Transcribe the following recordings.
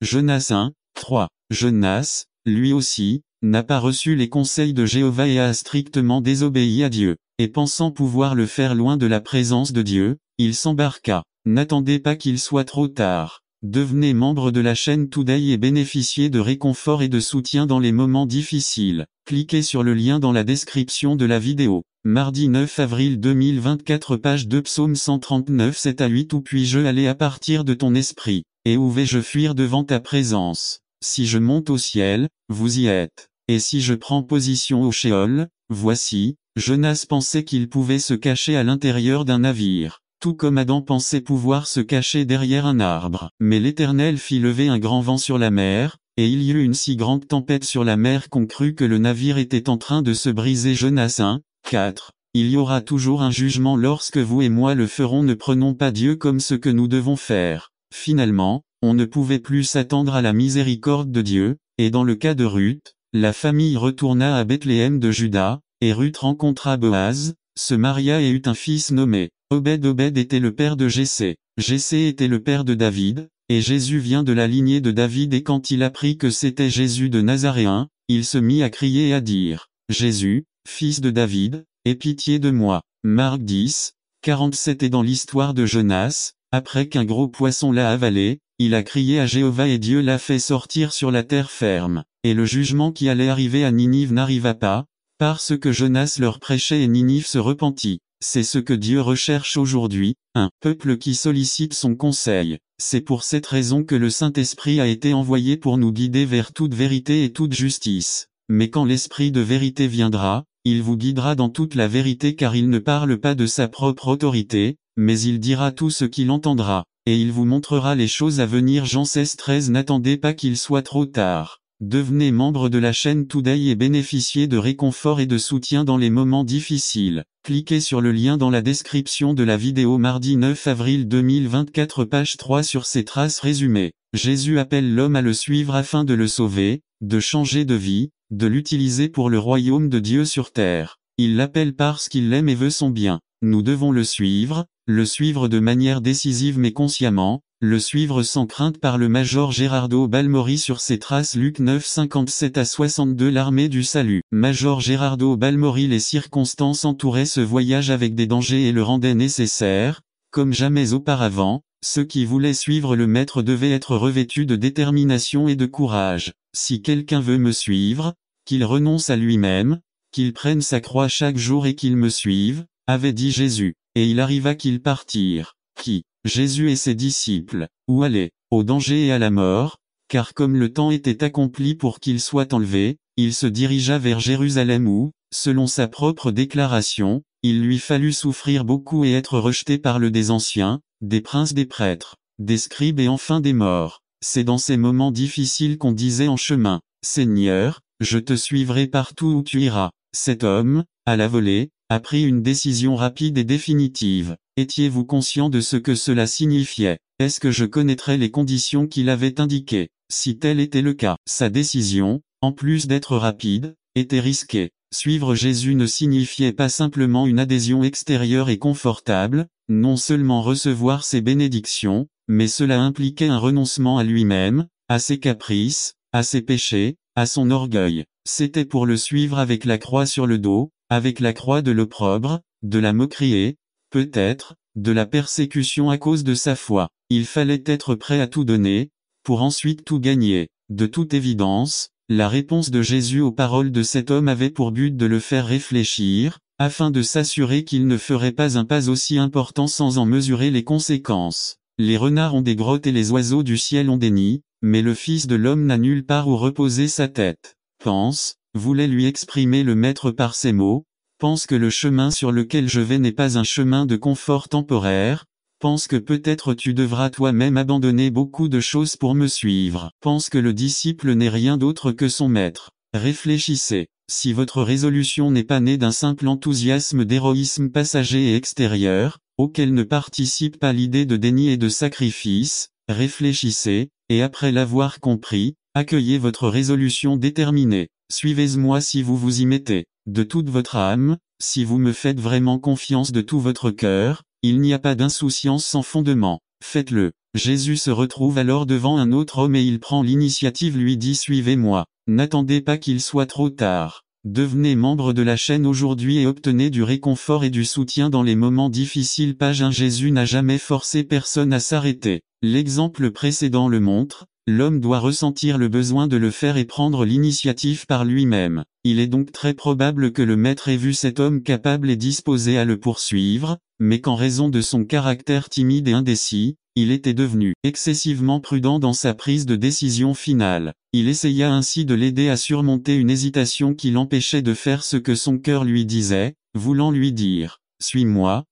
Jonas 1, 3. Jonas, lui aussi, n'a pas reçu les conseils de Jéhovah et a strictement désobéi à Dieu. Et pensant pouvoir le faire loin de la présence de Dieu, il s'embarqua. N'attendez pas qu'il soit trop tard. Devenez membre de la chaîne Today et bénéficiez de réconfort et de soutien dans les moments difficiles. Cliquez sur le lien dans la description de la vidéo. Mardi 9 avril 2024 page 2 Psaume 139 7 à 8 Où puis-je aller à partir de ton esprit, et où vais-je fuir devant ta présence? Si je monte au ciel, vous y êtes. Et si je prends position au Sheol, voici. Jonas pensait qu'il pouvait se cacher à l'intérieur d'un navire, tout comme Adam pensait pouvoir se cacher derrière un arbre. Mais l'Éternel fit lever un grand vent sur la mer, et il y eut une si grande tempête sur la mer qu'on crut que le navire était en train de se briser. Jonas 1, 4. Il y aura toujours un jugement lorsque vous et moi le ferons. Ne prenons pas Dieu comme ce que nous devons faire. Finalement, on ne pouvait plus s'attendre à la miséricorde de Dieu, et dans le cas de Ruth, la famille retourna à Bethléem de Juda, et Ruth rencontra Boaz, se maria et eut un fils nommé Obed. Obed était le père de Jessé. Jessé était le père de David, et Jésus vient de la lignée de David. Et quand il apprit que c'était Jésus de Nazaréen, il se mit à crier et à dire: Jésus, fils de David, aie pitié de moi. Marc 10, 47. Et dans l'histoire de Jonas, après qu'un gros poisson l'a avalé, il a crié à Jéhovah et Dieu l'a fait sortir sur la terre ferme. Et le jugement qui allait arriver à Ninive n'arriva pas, parce que Jonas leur prêchait et Ninive se repentit. C'est ce que Dieu recherche aujourd'hui, un peuple qui sollicite son conseil. C'est pour cette raison que le Saint-Esprit a été envoyé pour nous guider vers toute vérité et toute justice. Mais quand l'Esprit de vérité viendra, il vous guidera dans toute la vérité, car il ne parle pas de sa propre autorité, mais il dira tout ce qu'il entendra, et il vous montrera les choses à venir. Jean 16, 13. N'attendez pas qu'il soit trop tard. Devenez membre de la chaîne Today et bénéficiez de réconfort et de soutien dans les moments difficiles. Cliquez sur le lien dans la description de la vidéo. Mardi 9 avril 2024 page 3 Sur ces traces résumées, Jésus appelle l'homme à le suivre afin de le sauver, de changer de vie, de l'utiliser pour le royaume de Dieu sur terre. Il l'appelle parce qu'il l'aime et veut son bien. Nous devons le suivre de manière décisive mais consciemment, le suivre sans crainte. Par le Major Gerardo Balmori. Sur ses traces. Luc 9, 57 à 62 L'armée du salut. Major Gerardo Balmori. Les circonstances entouraient ce voyage avec des dangers et le rendaient nécessaire, comme jamais auparavant. Ceux qui voulaient suivre le maître devaient être revêtus de détermination et de courage. Si quelqu'un veut me suivre, qu'il renonce à lui-même, qu'il prenne sa croix chaque jour et qu'il me suive, avait dit Jésus. Et il arriva qu'ils partirent. Qui? Jésus et ses disciples. Où aller? Au danger et à la mort, car comme le temps était accompli pour qu'il soit enlevé, il se dirigea vers Jérusalem où, selon sa propre déclaration, il lui fallut souffrir beaucoup et être rejeté par le des anciens, des princes, des prêtres, des scribes et enfin des morts. C'est dans ces moments difficiles qu'on disait en chemin: Seigneur, je te suivrai partout où tu iras. Cet homme, à la volée, a pris une décision rapide et définitive. Étiez-vous conscient de ce que cela signifiait? Est-ce que je connaîtrais les conditions qu'il avait indiquées? Si tel était le cas, sa décision, en plus d'être rapide, était risquée. Suivre Jésus ne signifiait pas simplement une adhésion extérieure et confortable, non seulement recevoir ses bénédictions, mais cela impliquait un renoncement à lui-même, à ses caprices, à ses péchés, à son orgueil. C'était pour le suivre avec la croix sur le dos, avec la croix de l'opprobre, de la moquerie et, peut-être, de la persécution à cause de sa foi. Il fallait être prêt à tout donner, pour ensuite tout gagner. De toute évidence, la réponse de Jésus aux paroles de cet homme avait pour but de le faire réfléchir, afin de s'assurer qu'il ne ferait pas un pas aussi important sans en mesurer les conséquences. Les renards ont des grottes et les oiseaux du ciel ont des nids, mais le Fils de l'homme n'a nulle part où reposer sa tête. Pense, voulait lui exprimer le Maître par ces mots. Pense que le chemin sur lequel je vais n'est pas un chemin de confort temporaire. Pense que peut-être tu devras toi-même abandonner beaucoup de choses pour me suivre. Pense que le disciple n'est rien d'autre que son maître. Réfléchissez. Si votre résolution n'est pas née d'un simple enthousiasme d'héroïsme passager et extérieur, auquel ne participe pas l'idée de déni et de sacrifice, réfléchissez, et après l'avoir compris, accueillez votre résolution déterminée. Suivez-moi si vous vous y mettez, de toute votre âme, si vous me faites vraiment confiance de tout votre cœur. Il n'y a pas d'insouciance sans fondement. Faites-le. Jésus se retrouve alors devant un autre homme et il prend l'initiative, lui dit suivez-moi. N'attendez pas qu'il soit trop tard. Devenez membre de la chaîne aujourd'hui et obtenez du réconfort et du soutien dans les moments difficiles. Page 1. Jésus n'a jamais forcé personne à s'arrêter. L'exemple précédent le montre, l'homme doit ressentir le besoin de le faire et prendre l'initiative par lui-même. Il est donc très probable que le maître ait vu cet homme capable et disposé à le poursuivre, mais qu'en raison de son caractère timide et indécis, il était devenu excessivement prudent dans sa prise de décision finale. Il essaya ainsi de l'aider à surmonter une hésitation qui l'empêchait de faire ce que son cœur lui disait, voulant lui dire « Suis-moi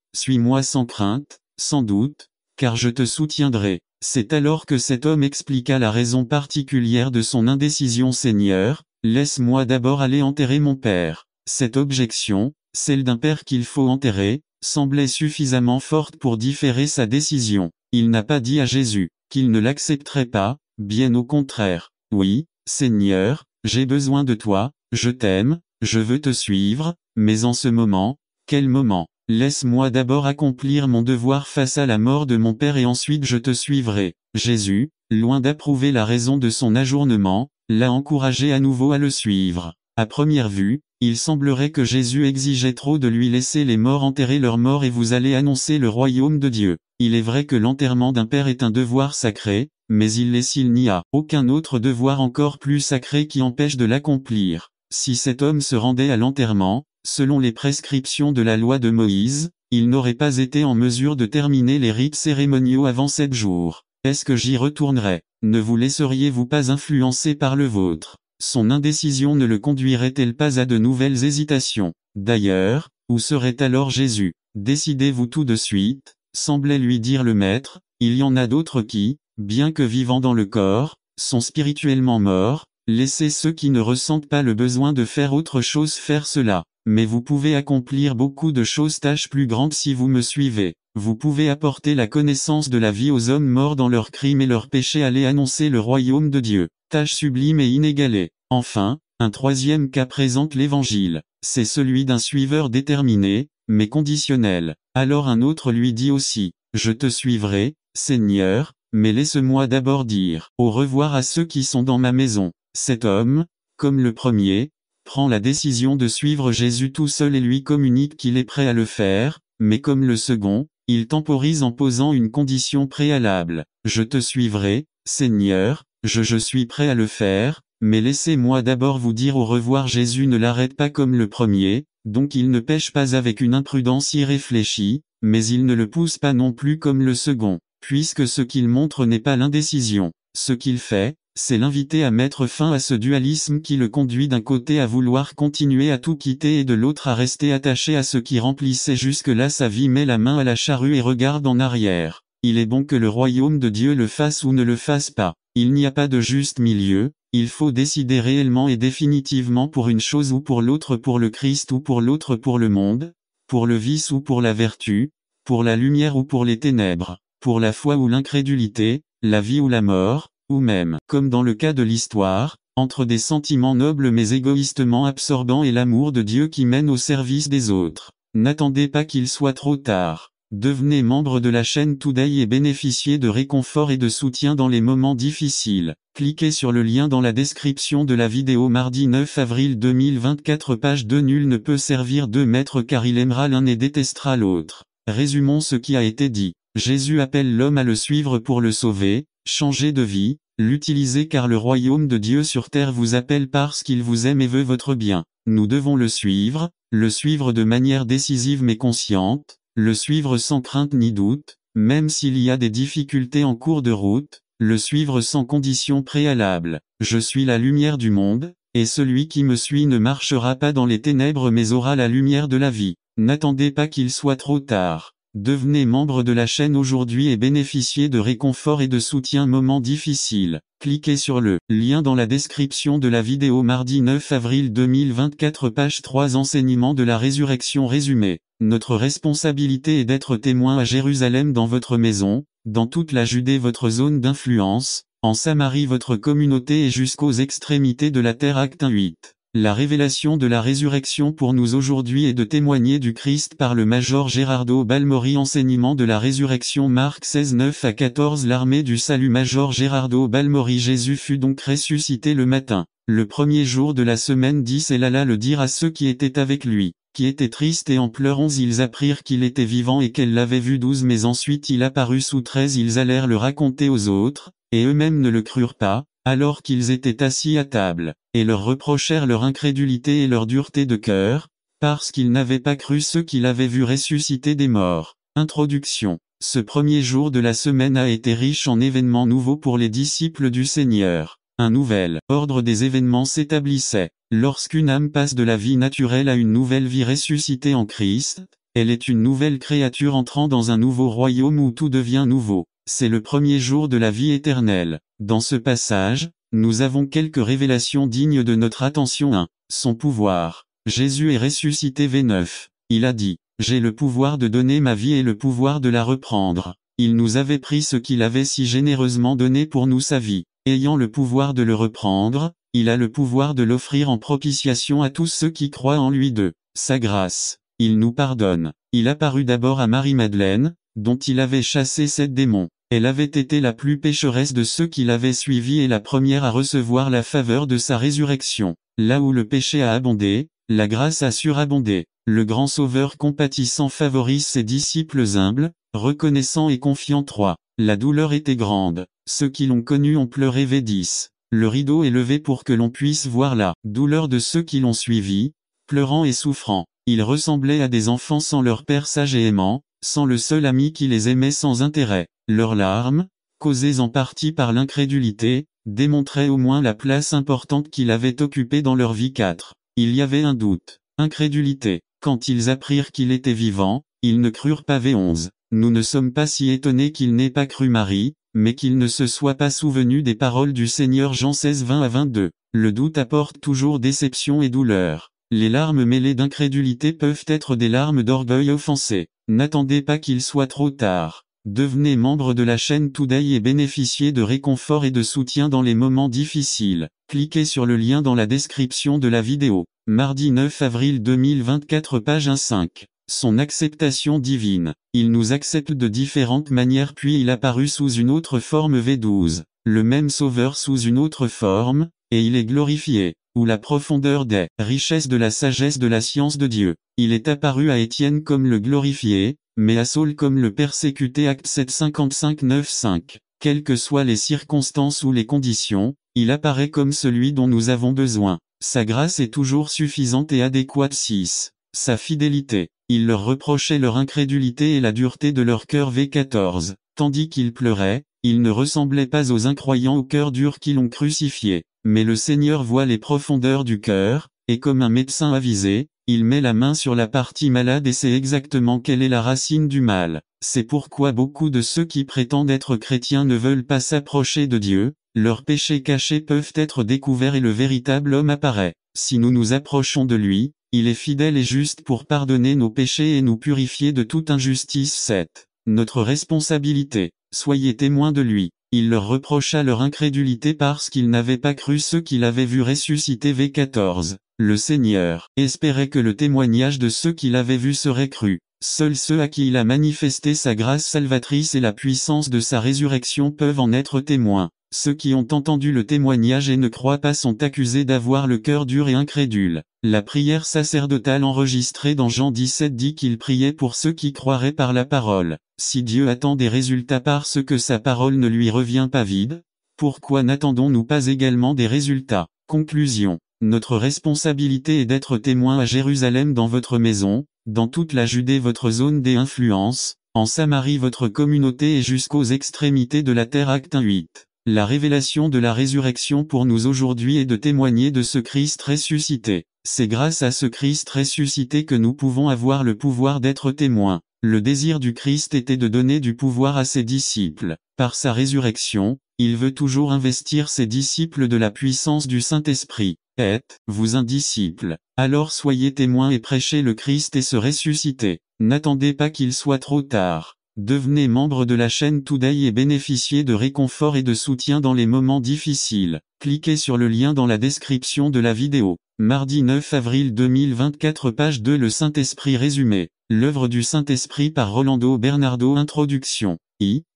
sans crainte, sans doute, car je te soutiendrai ». C'est alors que cet homme expliqua la raison particulière de son indécision. « Seigneur, laisse-moi d'abord aller enterrer mon père. » Cette objection, celle d'un père qu'il faut enterrer, semblait suffisamment forte pour différer sa décision. Il n'a pas dit à Jésus qu'il ne l'accepterait pas, bien au contraire. « Oui, Seigneur, j'ai besoin de toi, je t'aime, je veux te suivre, mais en ce moment, quel moment? Laisse-moi d'abord accomplir mon devoir face à la mort de mon père et ensuite je te suivrai. » Jésus, loin d'approuver la raison de son ajournement, l'a encouragé à nouveau à le suivre. À première vue, il semblerait que Jésus exigeait trop de lui. « Laissez les morts enterrer leurs morts et vous allez annoncer le royaume de Dieu. » Il est vrai que l'enterrement d'un père est un devoir sacré, mais s'il n'y a aucun autre devoir encore plus sacré qui empêche de l'accomplir. Si cet homme se rendait à l'enterrement, selon les prescriptions de la loi de Moïse, il n'aurait pas été en mesure de terminer les rites cérémoniaux avant 7 jours. Est-ce que j'y retournerai? Ne vous laisseriez-vous pas influencer par le vôtre? Son indécision ne le conduirait-elle pas à de nouvelles hésitations? D'ailleurs, où serait alors Jésus? Décidez-vous tout de suite, semblait lui dire le maître. Il y en a d'autres qui, bien que vivant dans le corps, sont spirituellement morts. Laissez ceux qui ne ressentent pas le besoin de faire autre chose faire cela. Mais vous pouvez accomplir beaucoup de choses, tâches plus grandes si vous me suivez. Vous pouvez apporter la connaissance de la vie aux hommes morts dans leurs crimes et leurs péchés. Allez annoncer le royaume de Dieu. Tâche sublime et inégalée. Enfin, un troisième cas présente l'Évangile. C'est celui d'un suiveur déterminé, mais conditionnel. Alors un autre lui dit aussi, « Je te suivrai, Seigneur, mais laisse-moi d'abord dire au revoir à ceux qui sont dans ma maison. » Cet homme, comme le premier, prend la décision de suivre Jésus tout seul et lui communique qu'il est prêt à le faire, mais comme le second, il temporise en posant une condition préalable. « Je te suivrai, Seigneur, je suis prêt à le faire, mais laissez-moi d'abord vous dire au revoir. » Jésus ne l'arrête pas comme le premier, donc il ne pêche pas avec une imprudence irréfléchie, mais il ne le pousse pas non plus comme le second, puisque ce qu'il montre n'est pas l'indécision. Ce qu'il fait, c'est l'inviter à mettre fin à ce dualisme qui le conduit d'un côté à vouloir continuer à tout quitter et de l'autre à rester attaché à ce qui remplissait jusque-là sa vie. Met la main à la charrue et regarde en arrière. Il est bon que le royaume de Dieu le fasse ou ne le fasse pas. Il n'y a pas de juste milieu, il faut décider réellement et définitivement pour une chose ou pour l'autre, pour le Christ ou pour l'autre, pour le monde, pour le vice ou pour la vertu, pour la lumière ou pour les ténèbres, pour la foi ou l'incrédulité, la vie ou la mort, ou même, comme dans le cas de l'histoire, entre des sentiments nobles mais égoïstement absorbants et l'amour de Dieu qui mène au service des autres. N'attendez pas qu'il soit trop tard. Devenez membre de la chaîne Today et bénéficiez de réconfort et de soutien dans les moments difficiles. Cliquez sur le lien dans la description de la vidéo. Mardi 9 avril 2024, page 2. Nul ne peut servir deux maîtres car il aimera l'un et détestera l'autre. Résumons ce qui a été dit. Jésus appelle l'homme à le suivre pour le sauver, changer de vie, l'utiliser car le royaume de Dieu sur terre vous appelle parce qu'il vous aime et veut votre bien. Nous devons le suivre de manière décisive mais consciente, le suivre sans crainte ni doute, même s'il y a des difficultés en cours de route, le suivre sans condition préalable. Je suis la lumière du monde, et celui qui me suit ne marchera pas dans les ténèbres mais aura la lumière de la vie. N'attendez pas qu'il soit trop tard. Devenez membre de la chaîne aujourd'hui et bénéficiez de réconfort et de soutien moments difficiles. Cliquez sur le lien dans la description de la vidéo. Mardi 9 avril 2024, page 3. Enseignement de la résurrection résumé. Notre responsabilité est d'être témoin à Jérusalem, dans votre maison, dans toute la Judée votre zone d'influence, en Samarie votre communauté et jusqu'aux extrémités de la terre. Acte 1:8. La révélation de la résurrection pour nous aujourd'hui est de témoigner du Christ par le Major Gerardo Balmori. Enseignement de la résurrection Marc 16, 9 à 14. L'armée du salut. Major Gerardo Balmori. Jésus fut donc ressuscité le matin, le premier jour de la semaine 10, et alla le dire à ceux qui étaient avec lui, qui étaient tristes et en pleurs. 11. Ils apprirent qu'il était vivant et qu'elle l'avait vu. 12. Mais ensuite il apparut sous 13. Ils allèrent le raconter aux autres, et eux-mêmes ne le crurent pas, alors qu'ils étaient assis à table, et leur reprochèrent leur incrédulité et leur dureté de cœur, parce qu'ils n'avaient pas cru ceux qui l'avaient vu ressusciter des morts. Introduction. Ce premier jour de la semaine a été riche en événements nouveaux pour les disciples du Seigneur. Un nouvel ordre des événements s'établissait. Lorsqu'une âme passe de la vie naturelle à une nouvelle vie ressuscitée en Christ, elle est une nouvelle créature entrant dans un nouveau royaume où tout devient nouveau. C'est le premier jour de la vie éternelle. Dans ce passage, nous avons quelques révélations dignes de notre attention. 1. Son pouvoir. Jésus est ressuscité. V9. Il a dit, « J'ai le pouvoir de donner ma vie et le pouvoir de la reprendre. » Il nous avait pris ce qu'il avait si généreusement donné pour nous, sa vie. Ayant le pouvoir de le reprendre, il a le pouvoir de l'offrir en propitiation à tous ceux qui croient en lui. 2. Sa grâce. Il nous pardonne. Il apparut d'abord à Marie-Madeleine, dont il avait chassé 7 démons. Elle avait été la plus pécheresse de ceux qui l'avaient suivi et la première à recevoir la faveur de sa résurrection. Là où le péché a abondé, la grâce a surabondé. Le grand Sauveur compatissant favorise ses disciples humbles, reconnaissants et confiants. 3. La douleur était grande. Ceux qui l'ont connu ont pleuré. V10. Le rideau est levé pour que l'on puisse voir la douleur de ceux qui l'ont suivi, pleurant et souffrant. Ils ressemblaient à des enfants sans leur père sage et aimant, sans le seul ami qui les aimait sans intérêt. Leurs larmes, causées en partie par l'incrédulité, démontraient au moins la place importante qu'il avait occupée dans leur vie. 4. Il y avait un doute. Incrédulité. Quand ils apprirent qu'il était vivant, ils ne crurent pas. V11. Nous ne sommes pas si étonnés qu'il n'ait pas cru Marie, mais qu'il ne se soit pas souvenu des paroles du Seigneur. Jean 16, 20 à 22. Le doute apporte toujours déception et douleur. Les larmes mêlées d'incrédulité peuvent être des larmes d'orgueil offensé. N'attendez pas qu'il soit trop tard. Devenez membre de la chaîne Today et bénéficiez de réconfort et de soutien dans les moments difficiles. Cliquez sur le lien dans la description de la vidéo. Mardi 9 avril 2024, page 1-5. Son acceptation divine. Il nous accepte de différentes manières puis il apparut sous une autre forme. V12. Le même Sauveur sous une autre forme, et il est glorifié. Ou la profondeur des richesses de la sagesse de la science de Dieu. Il est apparu à Étienne comme le glorifié, mais à Saul comme le persécuté. Acte 7, 55, 9, 5. Quelles que soient les circonstances ou les conditions, il apparaît comme celui dont nous avons besoin. Sa grâce est toujours suffisante et adéquate. 6. Sa fidélité. Il leur reprochait leur incrédulité et la dureté de leur cœur. V14. Tandis qu'ils pleuraient, ils ne ressemblaient pas aux incroyants au cœur dur qui l'ont crucifié. Mais le Seigneur voit les profondeurs du cœur, et comme un médecin avisé, il met la main sur la partie malade et sait exactement quelle est la racine du mal. C'est pourquoi beaucoup de ceux qui prétendent être chrétiens ne veulent pas s'approcher de Dieu, leurs péchés cachés peuvent être découverts et le véritable homme apparaît. Si nous nous approchons de lui, il est fidèle et juste pour pardonner nos péchés et nous purifier de toute injustice. 7. Notre responsabilité. Soyez témoins de lui. Il leur reprocha leur incrédulité parce qu'ils n'avaient pas cru ceux qui l'avaient vu ressusciter. V14. Le Seigneur espérait que le témoignage de ceux qui l'avaient vu serait cru. Seuls ceux à qui il a manifesté sa grâce salvatrice et la puissance de sa résurrection peuvent en être témoins. Ceux qui ont entendu le témoignage et ne croient pas sont accusés d'avoir le cœur dur et incrédule. La prière sacerdotale enregistrée dans Jean 17 dit qu'il priait pour ceux qui croiraient par la parole. Si Dieu attend des résultats parce que sa parole ne lui revient pas vide, pourquoi n'attendons-nous pas également des résultats? Conclusion. Notre responsabilité est d'être témoin à Jérusalem, dans votre maison, dans toute la Judée, votre zone d'influence, en Samarie, votre communauté et jusqu'aux extrémités de la terre. Acte 1:8. La révélation de la résurrection pour nous aujourd'hui est de témoigner de ce Christ ressuscité. C'est grâce à ce Christ ressuscité que nous pouvons avoir le pouvoir d'être témoins. Le désir du Christ était de donner du pouvoir à ses disciples. Par sa résurrection, il veut toujours investir ses disciples de la puissance du Saint-Esprit. Êtes-vous un disciple? Alors soyez témoins et prêchez le Christ et se ressusciter. N'attendez pas qu'il soit trop tard. Devenez membre de la chaîne Today et bénéficiez de réconfort et de soutien dans les moments difficiles. Cliquez sur le lien dans la description de la vidéo. Mardi 9 avril 2024 page 2 Le Saint-Esprit résumé. L'œuvre du Saint-Esprit par Rolando Bernardo. Introduction.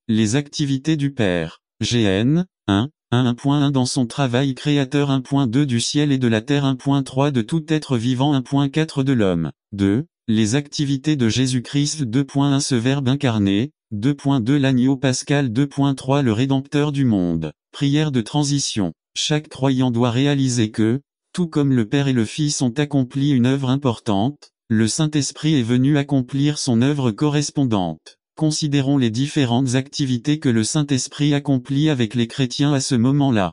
Les activités du Père. GN 1.1 dans son travail créateur. 1.2 du ciel et de la terre. 1.3 de tout être vivant. 1.4 de l'homme. 2. Les activités de Jésus-Christ. 2.1 Ce Verbe incarné. 2.2 L'agneau pascal. 2.3 Le Rédempteur du monde. Prière de transition. Chaque croyant doit réaliser que, tout comme le Père et le Fils ont accompli une œuvre importante, le Saint-Esprit est venu accomplir son œuvre correspondante. Considérons les différentes activités que le Saint-Esprit accomplit avec les chrétiens à ce moment-là.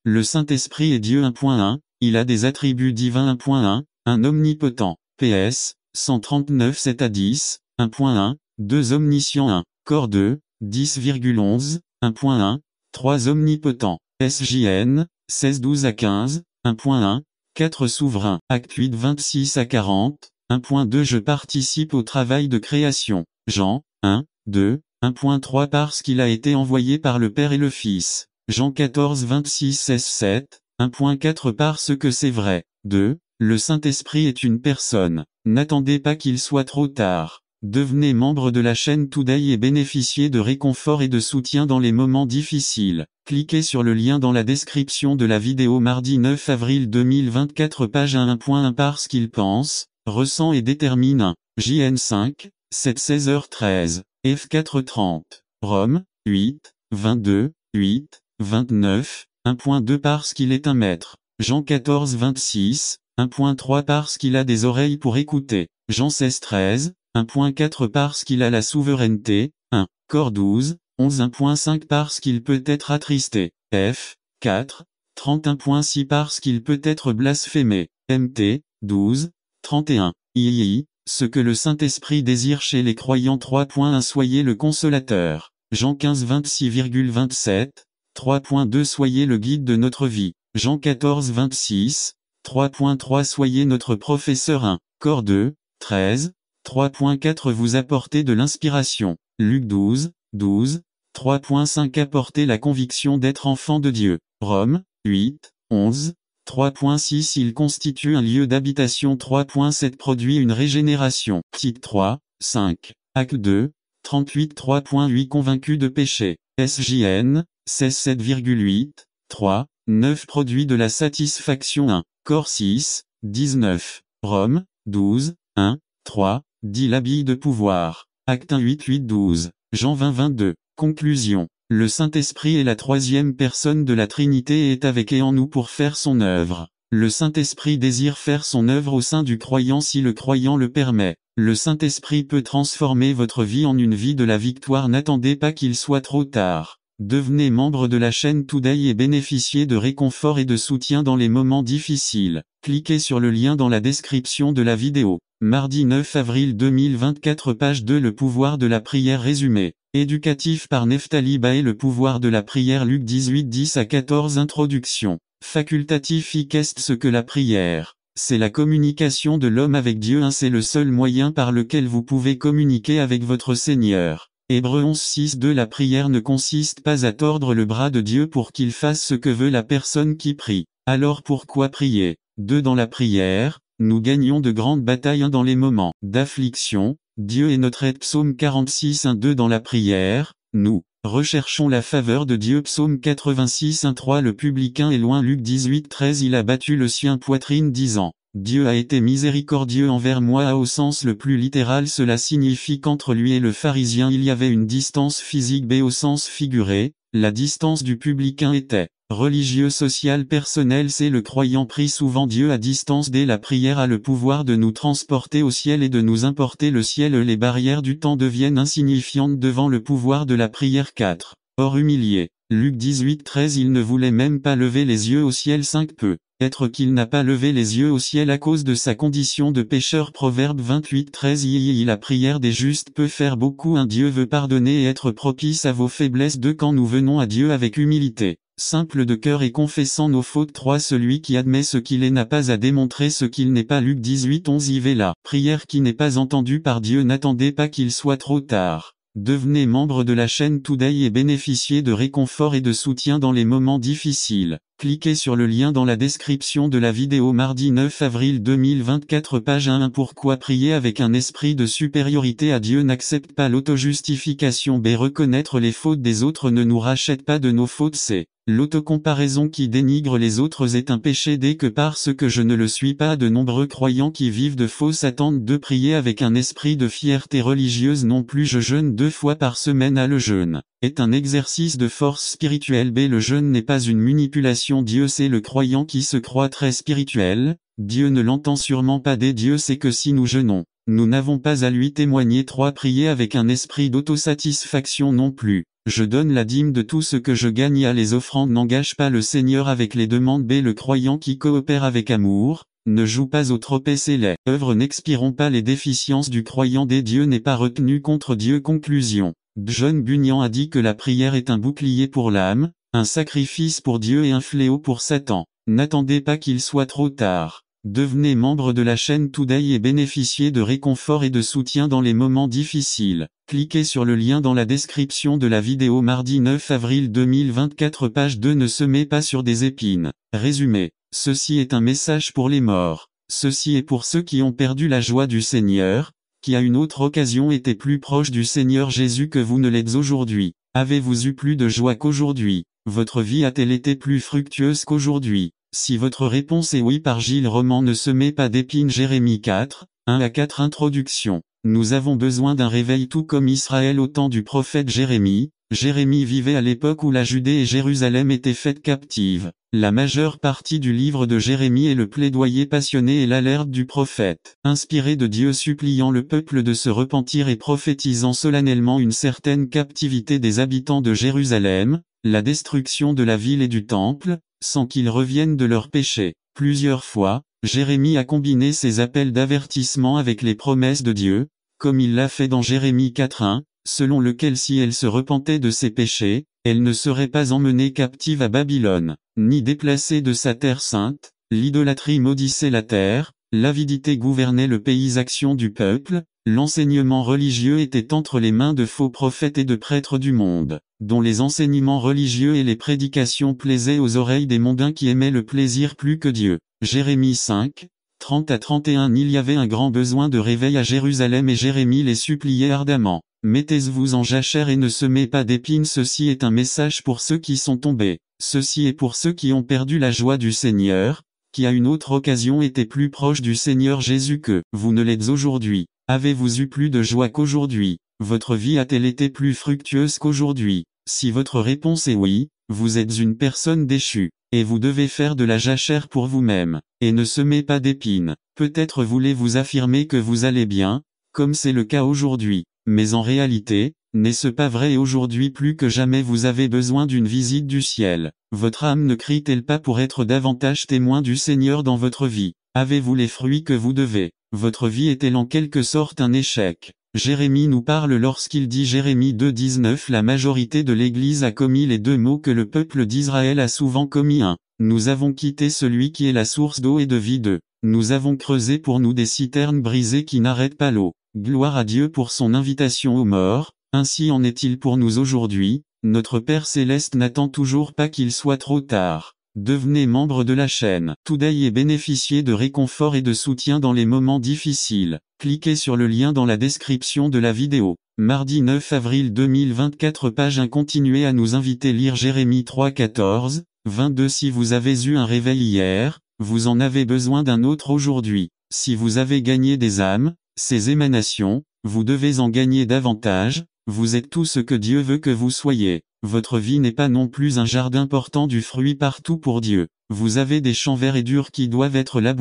Le Saint-Esprit est Dieu. 1.1, il a des attributs divins. 1.1, un omnipotent. PS, 139 7-10, 1.1, 2 omniscients. 1, Cor 2, 10,11, 1.1, 3 omnipotents. SJN, 16-12-15, 1.1, 4 souverains. Acte 8 26-40, 1.2 Je participe au travail de création. Jean 1, 2, 1.3 Parce qu'il a été envoyé par le Père et le Fils. Jean 14 26 7, 1.4 Parce que c'est vrai. 2. Le Saint-Esprit est une personne. N'attendez pas qu'il soit trop tard. Devenez membre de la chaîne Today et bénéficiez de réconfort et de soutien dans les moments difficiles. Cliquez sur le lien dans la description de la vidéo. Mardi 9 avril 2024 page 1.1 Parce qu'il pense, ressent et détermine. 1. JN 5, 7 16h13, F4 30, Rome, 8, 22, 8, 29, 1.2 Parce qu'il est un maître. Jean 14 26, 1.3 Parce qu'il a des oreilles pour écouter. Jean 16 13, 1.4 Parce qu'il a la souveraineté. 1, Cor 12, 11 1.5 Parce qu'il peut être attristé. F, 4, 31.6 Parce qu'il peut être blasphémé. MT, 12, 31. II. Ce que le Saint-Esprit désire chez les croyants. 3.1 Soyez le consolateur. Jean 15 26,27, 3.2 Soyez le guide de notre vie. Jean 14 26, 3.3 Soyez notre professeur. 1, Cor 2, 13, 3.4 Vous apportez de l'inspiration. Luc 12, 12, 3.5 Apportez la conviction d'être enfant de Dieu. Rome, 8, 11, 3.6 Il constitue un lieu d'habitation. 3.7 Produit une régénération. Tite 3, 5. Acte 2, 38 3.8 Convaincu de péché. SJN, 16 7,8, 3, 9 Produit de la satisfaction. 1, Cor 6, 19. Rome, 12, 1, 3, 10 L'habit de pouvoir. Acte 1 8 12. Jean 20 22. Conclusion. Le Saint-Esprit est la troisième personne de la Trinité et est avec et en nous pour faire son œuvre. Le Saint-Esprit désire faire son œuvre au sein du croyant si le croyant le permet. Le Saint-Esprit peut transformer votre vie en une vie de la victoire. N'attendez pas qu'il soit trop tard. Devenez membre de la chaîne Today et bénéficiez de réconfort et de soutien dans les moments difficiles. Cliquez sur le lien dans la description de la vidéo. Mardi 9 avril 2024 page 2 Le pouvoir de la prière résumé. Éducatif par Neftali Bae. Le pouvoir de la prière. Luc 18 10-14 Introduction. Facultatif. Qu'est ce que la prière? C'est la communication de l'homme avec Dieu. C'est le seul moyen par lequel vous pouvez communiquer avec votre Seigneur. Hébreux 11 6-2 La prière ne consiste pas à tordre le bras de Dieu pour qu'il fasse ce que veut la personne qui prie. Alors pourquoi prier? 2 Dans la prière, nous gagnons de grandes batailles. 1 Dans les moments d'affliction, Dieu est notre aide. Psaume 46 1-2 Dans la prière, nous recherchons la faveur de Dieu. Psaume 86 1-3 Le publicain est loin. Luc 18 13 Il a battu le sien poitrine disant, Dieu a été miséricordieux envers moi. Au sens le plus littéral cela signifie qu'entre lui et le pharisien il y avait une distance physique. B Au sens figuré, la distance du publicain était religieux, social, personnel. C Le croyant prie souvent Dieu à distance. D La prière a le pouvoir de nous transporter au ciel et de nous importer le ciel. Les barrières du temps deviennent insignifiantes devant le pouvoir de la prière. 4 Or humilié. Luc 18 13 Il ne voulait même pas lever les yeux au ciel. 5 Peut être qu'il n'a pas levé les yeux au ciel à cause de sa condition de pécheur. Proverbe 28 13 La prière des justes peut faire beaucoup. Dieu veut pardonner et être propice à vos faiblesses. 2 Quand nous venons à Dieu avec humilité, simple de cœur et confessant nos fautes. 3 Celui qui admet ce qu'il est n'a pas à démontrer ce qu'il n'est pas. Luc 18 11 La prière qui n'est pas entendue par Dieu. N'attendez pas qu'il soit trop tard. Devenez membre de la chaîne Today et bénéficiez de réconfort et de soutien dans les moments difficiles. Cliquez sur le lien dans la description de la vidéo mardi 9 avril 2024 page 1. Pourquoi prier avec un esprit de supériorité à Dieu n'accepte pas l'autojustification. Reconnaître les fautes des autres ne nous rachète pas de nos fautes. C'est l'autocomparaison qui dénigre les autres est un péché dès que parce que je ne le suis pas. De nombreux croyants qui vivent de fausses attentes de prier avec un esprit de fierté religieuse non plus. Je jeûne 2 fois par semaine. Le jeûne est un exercice de force spirituelle. Le jeûne n'est pas une manipulation. Dieu sait le croyant qui se croit très spirituel, Dieu ne l'entend sûrement pas. Dieu sait que si nous jeûnons, nous n'avons pas à lui témoigner. 3. Prier avec un esprit d'autosatisfaction non plus. Je donne la dîme de tout ce que je gagne. Les offrandes n'engagent pas le Seigneur avec les demandes. Le croyant qui coopère avec amour, ne joue pas au trop. Les œuvres n'expiront pas les déficiences du croyant. Dieu n'est pas retenu contre Dieu. Conclusion. John Bunyan a dit que la prière est un bouclier pour l'âme, un sacrifice pour Dieu et un fléau pour Satan. N'attendez pas qu'il soit trop tard. Devenez membre de la chaîne Today et bénéficiez de réconfort et de soutien dans les moments difficiles. Cliquez sur le lien dans la description de la vidéo mardi 9 avril 2024 page 2. Ne semez pas sur des épines. Résumé. Ceci est un message pour les morts. Ceci est pour ceux qui ont perdu la joie du Seigneur, qui à une autre occasion étaient plus proches du Seigneur Jésus que vous ne l'êtes aujourd'hui. Avez-vous eu plus de joie qu'aujourd'hui? Votre vie a-t-elle été plus fructueuse qu'aujourd'hui? Si votre réponse est oui par Gilles Roman. Ne semez pas d'épines. Jérémie 4, 1 à 4. Introduction. Nous avons besoin d'un réveil tout comme Israël au temps du prophète Jérémie. Jérémie vivait à l'époque où la Judée et Jérusalem étaient faites captives. La majeure partie du livre de Jérémie est le plaidoyer passionné et l'alerte du prophète, inspiré de Dieu suppliant le peuple de se repentir et prophétisant solennellement une certaine captivité des habitants de Jérusalem, la destruction de la ville et du temple, sans qu'ils reviennent de leurs péchés. Plusieurs fois, Jérémie a combiné ses appels d'avertissement avec les promesses de Dieu, comme il l'a fait dans Jérémie 4:1, selon lequel si elle se repentait de ses péchés, elle ne serait pas emmenée captive à Babylone, ni déplacée de sa terre sainte. L'idolâtrie maudissait la terre, l'avidité gouvernait le pays. Action du peuple, l'enseignement religieux était entre les mains de faux prophètes et de prêtres du monde, dont les enseignements religieux et les prédications plaisaient aux oreilles des mondains qui aimaient le plaisir plus que Dieu. Jérémie 5, 30 à 31. Il y avait un grand besoin de réveil à Jérusalem et Jérémie les suppliait ardemment. Mettez-vous en jachère et ne semez pas d'épines. Ceci est un message pour ceux qui sont tombés. Ceci est pour ceux qui ont perdu la joie du Seigneur, qui à une autre occasion étaient plus proches du Seigneur Jésus que vous ne l'êtes aujourd'hui. Avez-vous eu plus de joie qu'aujourd'hui? Votre vie a-t-elle été plus fructueuse qu'aujourd'hui? Si votre réponse est oui, vous êtes une personne déchue, et vous devez faire de la jachère pour vous-même, et ne semez pas d'épines. Peut-être voulez-vous affirmer que vous allez bien, comme c'est le cas aujourd'hui, mais en réalité, n'est-ce pas vrai? Aujourd'hui plus que jamais vous avez besoin d'une visite du ciel. Votre âme ne crie-t-elle pas pour être davantage témoin du Seigneur dans votre vie? Avez-vous les fruits que vous devez? Votre vie est-elle en quelque sorte un échec? Jérémie nous parle lorsqu'il dit Jérémie 2:19. La majorité de l'Église a commis les deux mots que le peuple d'Israël a souvent commis. 1. Nous avons quitté celui qui est la source d'eau et de vie. 2. Nous avons creusé pour nous des citernes brisées qui n'arrêtent pas l'eau. Gloire à Dieu pour son invitation aux morts. Ainsi en est-il pour nous aujourd'hui. Notre Père Céleste n'attend toujours pas qu'il soit trop tard. Devenez membre de la chaîne Today et bénéficiez de réconfort et de soutien dans les moments difficiles. Cliquez sur le lien dans la description de la vidéo. Mardi 9 avril 2024 page 1. Continuez à nous inviter. Lire Jérémie 3, 14, 22. Si vous avez eu un réveil hier, vous en avez besoin d'un autre aujourd'hui. Si vous avez gagné des âmes, ces émanations, vous devez en gagner davantage. Vous êtes tout ce que Dieu veut que vous soyez. Votre vie n'est pas non plus un jardin portant du fruit partout pour Dieu. Vous avez des champs verts et durs qui doivent être labourés.